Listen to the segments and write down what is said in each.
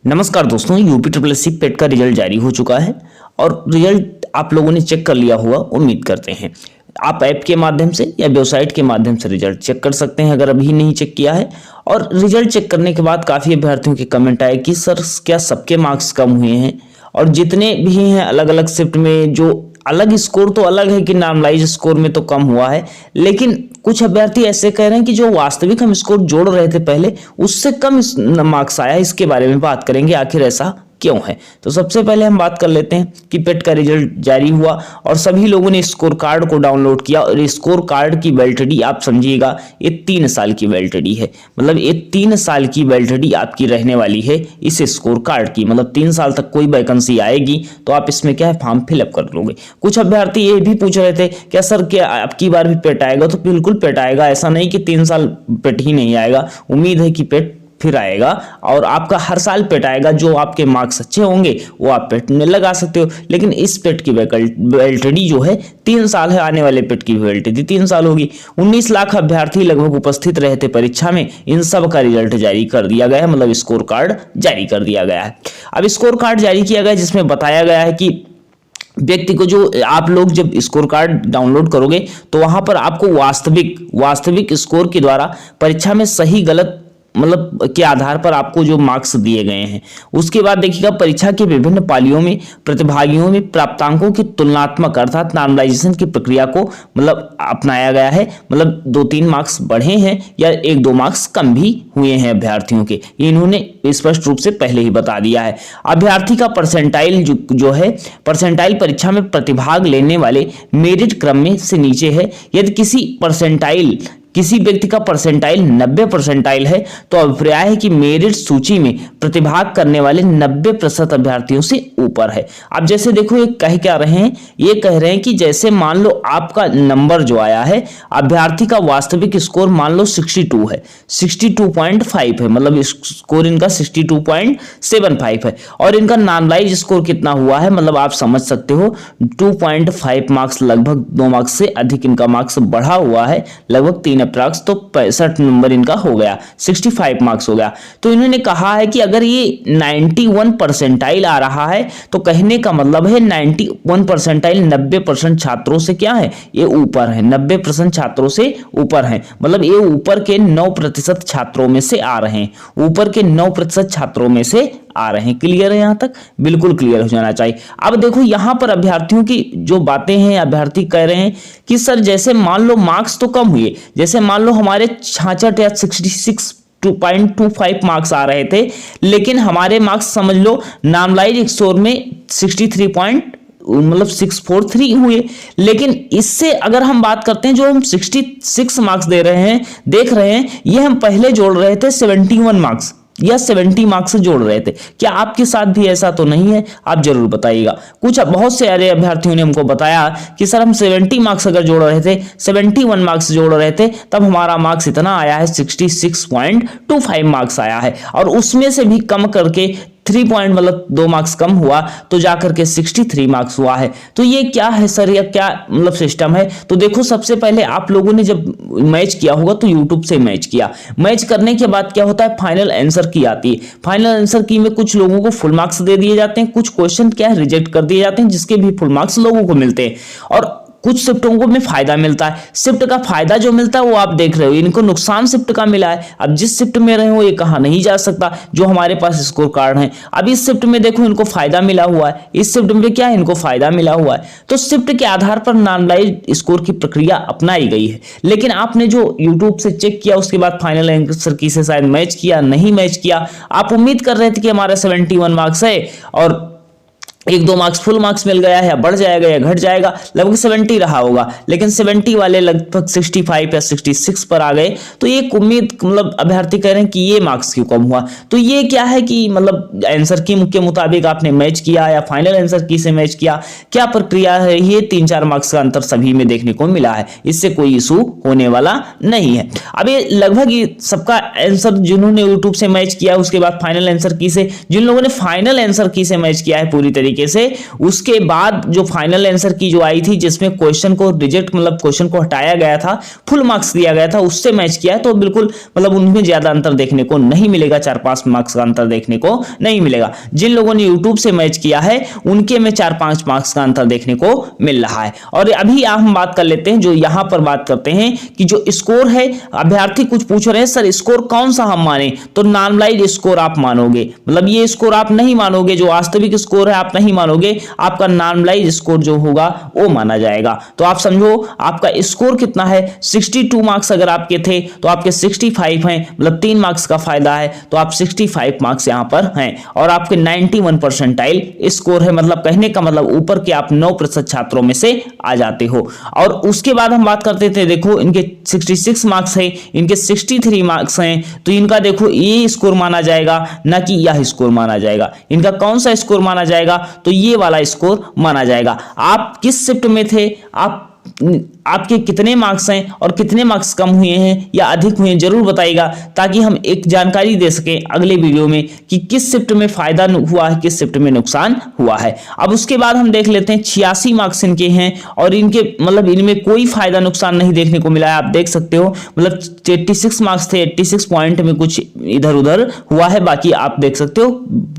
नमस्कार दोस्तों, UP triple S C पेट का रिजल्ट जारी हो चुका है और रिजल्ट आप लोगों ने चेक कर लिया होगा, उम्मीद करते हैं। आप ऐप के माध्यम से या वेबसाइट के माध्यम से रिजल्ट चेक कर सकते हैं अगर अभी नहीं चेक किया है। और रिजल्ट चेक करने के बाद काफ़ी अभ्यर्थियों के कमेंट आए कि सर क्या सबके मार्क्स कम हुए हैं, और जितने भी हैं अलग अलग शिफ्ट में जो अलग स्कोर तो अलग है कि नॉर्मलाइज स्कोर में तो कम हुआ है, लेकिन कुछ अभ्यर्थी ऐसे कह रहे हैं कि जो वास्तविक हम स्कोर जोड़ रहे थे पहले उससे कम मार्क्स आया। इसके बारे में बात करेंगे आखिर ऐसा क्यों है। तो सबसे पहले हम बात कर लेते हैं कि पेट का रिजल्ट जारी हुआ और सभी लोगों ने स्कोर कार्ड को डाउनलोड किया। और स्कोर कार्ड की वैलिडिटी आप समझिएगा, ये 3 साल की वैलिडिटी है। मतलब ये 3 साल की वैलिडिटी आपकी रहने वाली है इस स्कोर कार्ड की। मतलब 3 साल तक कोई वैकेंसी आएगी तो आप इसमें क्या है फॉर्म फिलअप कर लोगे। कुछ अभ्यर्थी ये भी पूछ रहे थे क्या सर क्या आपकी बार भी पेट आएगा, तो बिल्कुल पेट आएगा। ऐसा नहीं कि 3 साल पेट ही नहीं आएगा, उम्मीद है कि पेट फिर आएगा और आपका हर साल पेट आएगा। जो आपके मार्क्स अच्छे होंगे वो आप पेट में लगा सकते हो, लेकिन इस पेट की वैलिडिटी जो है 3 साल है। आने वाले पेट की वैलिडिटी 3 साल होगी। 19 लाख अभ्यर्थी लगभग उपस्थित रहे थे परीक्षा में। इन सब का रिजल्ट जारी कर दिया गया है, मतलब स्कोर कार्ड जारी कर दिया गया है। अब स्कोर कार्ड जारी किया गया जिसमें बताया गया है कि व्यक्ति को जो आप लोग जब स्कोर कार्ड डाउनलोड करोगे तो वहां पर आपको वास्तविक स्कोर के द्वारा परीक्षा में सही गलत मतलब के आधार पर आपको जो मार्क्स दिए गए हैं। उसके बाद देखिएगा परीक्षा के विभिन्न पालियों में प्रतिभागियों में प्राप्तांकों की तुलनात्मक अर्थात नॉर्मलाइजेशन की प्रक्रिया को मतलब अपनाया गया है। मतलब 2-3 मार्क्स बढ़े हैं या 1-2 मार्क्स कम भी हुए हैं अभ्यर्थियों के, इन्होंने स्पष्ट रूप से पहले ही बता दिया है। अभ्यर्थी का परसेंटाइल जो है परसेंटाइल परीक्षा में प्रतिभाग लेने वाले मेरिट क्रम में से नीचे है। यदि किसी व्यक्ति का परसेंटाइल 90 परसेंटाइल है तो अभिप्राय है कि मेरिट सूची में प्रतिभाग करने वाले 90% अभ्यर्थियों से ऊपर है। अब जैसे देखो ये कह क्या रहे हैं, ये कह रहे हैं कि जैसे मान लो आपका नंबर जो आया है, अभ्यर्थी का वास्तविक स्कोर मान लो 62 है, 62.5 है, मतलब स्कोर इनका 62.75 है और इनका नॉर्मलाइज स्कोर कितना हुआ है, मतलब आप समझ सकते हो 2.5 मार्क्स, लगभग 2 मार्क्स से अधिक इनका मार्क्स बढ़ा हुआ है, लगभग 3 अप्रॉक्स, तो 65 नंबर इनका हो गया, 65 मार्क्स हो गया। तो इन्होंने कहा है कि अगर ये 91 परसेंटाइल आ रहा है तो कहने का मतलब है 91 परसेंटाइल 90% छात्रों से क्या है, ये ऊपर है, 90% छात्रों से ऊपर है। मतलब ये ऊपर के 9% छात्रों में से आ रहे हैं, ऊपर के 9% छात्रों में से आ रहे हैं। क्लियर है यहां तक? बिल्कुल क्लियर हो जाना चाहिए। अब देखो यहां पर अभ्यर्थियों की जो बातें हैं, अभ्यर्थी कह रहे हैं कि सर जैसे मान लो मार्क्स तो कम हुए, जैसे मान लो हमारे 66 या 66.25 मार्क्स आ रहे थे, लेकिन हमारे मार्क्स समझ लो नॉर्मलाइज स्कोर में 643 हुए। लेकिन इससे अगर हम बात करते हैं जो हम 66 मार्क्स देख रहे हैं, ये हम पहले जोड़ रहे थे 71 मार्क्स या 70 मार्क्स से जोड़ रहे थे। क्या आपके साथ भी ऐसा तो नहीं है? आप जरूर बताइएगा। बहुत से अरे अभ्यर्थियों ने हमको बताया कि सर हम 70 मार्क्स अगर जोड़ रहे थे, 71 मार्क्स जोड़ रहे थे, तब हमारा मार्क्स इतना आया है, 66.25 मार्क्स आया है, और उसमें से भी कम करके 3 पॉइंट मतलब 2 मार्क्स कम हुआ तो जाकर के 63 मार्क्स हुआ है। तो ये क्या है सर, या क्या मतलब सिस्टम है? तो देखो सबसे पहले आप लोगों ने जब मैच किया होगा तो यूट्यूब से मैच किया, मैच करने के बाद क्या होता है, फाइनल आंसर की आती है। फाइनल आंसर की में कुछ लोगों को फुल मार्क्स दे दिए जाते हैं, कुछ क्वेश्चन क्या है रिजेक्ट कर दिए जाते हैं, जिसके भी फुल मार्क्स लोगों को मिलते हैं। और कुछ शिफ्टों को में फायदा मिलता है। शिफ्ट का फायदा जो मिलता है वो आप देख रहे हो, इनको नुकसान शिफ्ट का मिला है। अब जिस शिफ्ट में रहे हो ये कहाँ नहीं जा सकता, जो हमारे पास स्कोर कार्ड है। अब इस शिफ्ट में देखो इनको फायदा मिला हुआ है, इस शिफ्ट में क्या है, इनको फायदा मिला हुआ है। तो शिफ्ट के आधार पर नॉर्मलाइज स्कोर की प्रक्रिया अपनाई गई है। लेकिन आपने जो यूट्यूब से चेक किया उसके बाद फाइनल आंसर की से शायद मैच किया, नहीं मैच किया, आप उम्मीद कर रहे थे कि हमारा 71 मार्क्स है और 1-2 मार्क्स फुल मार्क्स मिल गया है, या बढ़ जाएगा या घट जाएगा, लगभग 70 रहा होगा, लेकिन 70 वाले लगभग 65 या 66 पर आ गए। तो ये उम्मीद मतलब अभ्यर्थी कह रहे हैं कि ये मार्क्स क्यों कम हुआ। तो ये क्या है कि मतलब आंसर की के मुताबिक आपने मैच किया या फाइनल आंसर की से मैच किया, क्या प्रक्रिया है, ये 3-4 मार्क्स का अंतर सभी में देखने को मिला है। इससे कोई इशू होने वाला नहीं है। अब ये लगभग सबका आंसर जिन्होंने यूट्यूब से मैच किया, उसके बाद फाइनल आंसर की से, जिन लोगों ने फाइनल आंसर की से मैच किया है पूरी तरीके तरीके से। उसके बाद जो फाइनल आंसर की जो आई थी, जिसमें क्वेश्चन को रिजेक्ट मतलब क्वेश्चन को हटाया गया था, फुल मार्क्स दिया गया था, उससे मैच किया है तो बिल्कुल मतलब उनमें ज्यादा अंतर देखने को नहीं मिलेगा, 4-5 मार्क्स का अंतर देखने को नहीं मिलेगा। जिन लोगों ने यूट्यूब से मैच किया है उनके में 4-5 मार्क्स का अंतर देखने को मिल रहा है। और अभी हम बात कर लेते हैं, जो यहां पर बात करते हैं कि जो स्कोर है, अभ्यर्थी कुछ पूछ रहे हैं सर स्कोर कौन सा हम माने, तो नॉर्मलाइज स्कोर आप मानोगे, मतलब ये स्कोर आप नहीं मानोगे, जो वास्तविक स्कोर है आप नहीं मानोगे, आपका नॉर्मलाइज स्कोर जो होगा वो माना जाएगा। तो आप समझो आपका स्कोर कितना है, 62 मार्क्स अगर आपके थे तो आपके 65 हैं, मतलब 3 मार्क्स का फायदा है, तो आप 65 मार्क्स यहां पर हैं। और आपके 91 परसेंटाइल स्कोर है, मतलब कहने का मतलब ऊपर के आप 9% छात्रों में से आ जाते हो। और उसके बाद हम बात करते थे, देखो इनके 66 मार्क्स है, इनके 63 मार्क्स हैं, तो इनका देखो ये स्कोर माना जाएगा, ना कि यह स्कोर माना जाएगा। इनका कौन सा स्कोर माना जाएगा, तो ये वाला स्कोर माना जाएगा। आप किस शिफ्ट में थे, आपके कितने मार्क्स हैं और कितने मार्क्स कम हुए हैं या अधिक हुए हैं, जरूर बताइएगा, ताकि हम एक जानकारी दे सकें अगले वीडियो में कि किस शिफ्ट में फायदा हुआ है, किस शिफ्ट में नुकसान हुआ है। अब उसके बाद हम देख लेते हैं 86 मार्क्स इनके हैं और इनके मतलब इनमें कोई फायदा नुकसान नहीं देखने को मिला है। आप देख सकते हो, मतलब 86 मार्क्स थे, 86 पॉइंट में कुछ इधर उधर हुआ है, बाकी आप देख सकते हो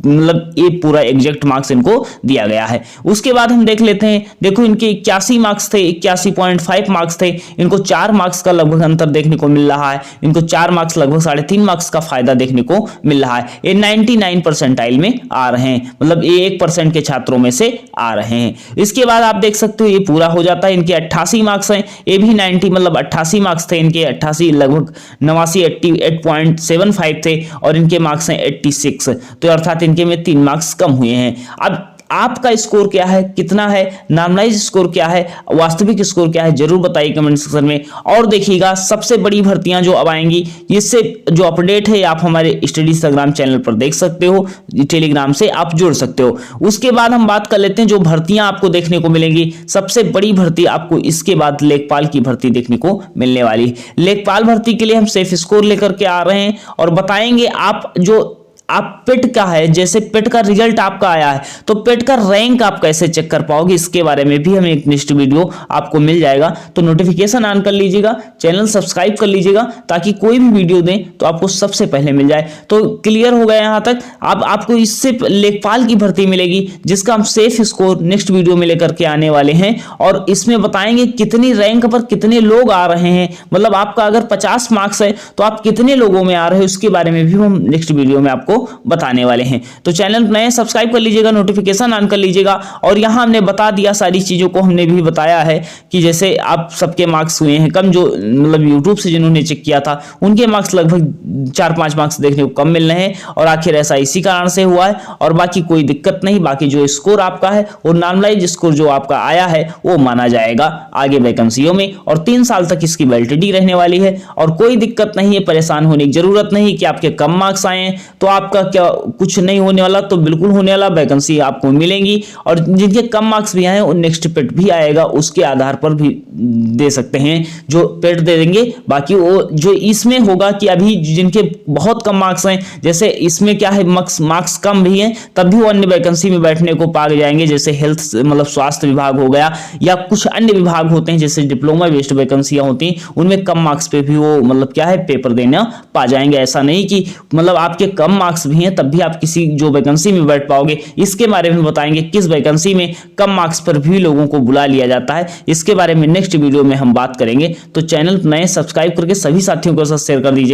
मतलब ये पूरा एग्जैक्ट मार्क्स इनको दिया गया है। उसके बाद हम देख लेते हैं, देखो इनके 81 मार्क्स थे, 81.5 मार्क्स थे, इनको 4 मार्क्स का लगभग अंतर देखने को मिल रहा है, इनको 4 मार्क्स लगभग 3.5 मार्क्स का फायदा देखने को मिल रहा है। ये 99 परसेंटाइल में आ रहे हैं, मतलब ये 1% के छात्रों में से आ रहे हैं। इसके बाद आप देख सकते हो ये पूरा हो जाता है। इनके 88 मार्क्स हैं, ये भी 90 मतलब 88 मार्क्स थे, इनके 88 लगभग 89 88.75 थे और इनके मार्क्स हैं 86, तो अर्थात इनके में 3 मार्क्स कम हुए हैं। अब आपका स्कोर क्या है, कितना है, नॉर्मलाइज स्कोर क्या है, वास्तविक स्कोर क्या है, जरूर बताइए कमेंट सेक्शन में। और देखिएगा सबसे बड़ी भर्तियां जो अब आएंगी, इससे जो अपडेट है आप हमारे स्टडी इंस्टाग्राम चैनल पर देख सकते हो, टेलीग्राम से आप जुड़ सकते हो। उसके बाद हम बात कर लेते हैं जो भर्तियां आपको देखने को मिलेंगी। सबसे बड़ी भर्ती आपको इसके बाद लेखपाल की भर्ती देखने को मिलने वाली। लेखपाल भर्ती के लिए हम सेफ स्कोर लेकर के आ रहे हैं और बताएंगे आप पेट का है, जैसे पेट का रिजल्ट आपका आया है तो पेट का रैंक आप कैसे चेक कर पाओगे, इसके बारे में भी हमें एक नेक्स्ट वीडियो आपको मिल जाएगा। तो नोटिफिकेशन ऑन कर लीजिएगा, चैनल सब्सक्राइब कर लीजिएगा, ताकि कोई भी वीडियो दें तो आपको सबसे पहले मिल जाए। तो क्लियर हो गया यहां तक। अब आपको इससे लेखपाल की भर्ती मिलेगी, जिसका हम सेफ स्कोर नेक्स्ट वीडियो में लेकर के आने वाले हैं और इसमें बताएंगे कितनी रैंक पर कितने लोग आ रहे हैं, मतलब आपका अगर 50 मार्क्स है तो आप कितने लोगों में आ रहे हैं, उसके बारे में भी हम नेक्स्ट वीडियो में आपको बताने वाले हैं। तो चैनल नए सब्सक्राइब कर लीजिएगा, नोटिफिकेशन ऑन कर लीजिएगा। और यहां हमने बता दिया, सारी चीजों को हमने भी बताया है कि जैसे आप सबके मार्क्स हुए हैं कम, जो मतलब यूट्यूब से जिन्होंने चेक किया था उनके मार्क्स लगभग 4-5 मार्क्स देखने को कम मिल रहे हैं और आखिर ऐसा इसी कारण से हुआ है और बाकी कोई दिक्कत नहीं। बाकी जो स्कोर आपका है और नॉर्मलाइज स्कोर जो आपका आया है वो माना जाएगा आगे वैकेंसियों में और 3 साल तक इसकी वैलिडिटी रहने वाली है और कोई दिक्कत नहीं है, परेशान होने की जरूरत नहीं कि आपके कम मार्क्स आए हैं तो आपका क्या कुछ नहीं होने वाला, तो बिल्कुल होने वाला, वैकेंसी आपको मिलेंगी। और जिनके कम मार्क्स भी आए उन नेक्स्ट पेट भी आएगा, उसके आधार पर भी दे सकते हैं, जो पेट दे देंगे। बाकी वो जो इसमें होगा कि अभी जिनके बहुत कम मार्क्स हैं, जैसे इसमें क्या है मार्क्स कम भी हैं तब भी वो अन्य वैकेंसी में बैठने को पा जाएंगे, जैसे हेल्थ मतलब स्वास्थ्य विभाग हो गया या कुछ अन्य विभाग होते हैं जैसे डिप्लोमा बेस्ड वैकेंसियां होती हैं, उनमें कम मार्क्स पे भी वो मतलब क्या है पेपर देना पा जाएंगे। ऐसा नहीं कि मतलब आपके कम मार्क्स भी हैं तब भी आप किसी जो वैकेंसी में बैठ पाओगे। इसके बारे में बताएंगे किस वैकेंसी में कम मार्क्स पर भी लोगों को बुला लिया जाता है, इसके बारे में नेक्स्ट वीडियो में हम बात करेंगे। तो चैनल नए सब्सक्राइब करके सभी साथियों के साथ शेयर कर दीजिए।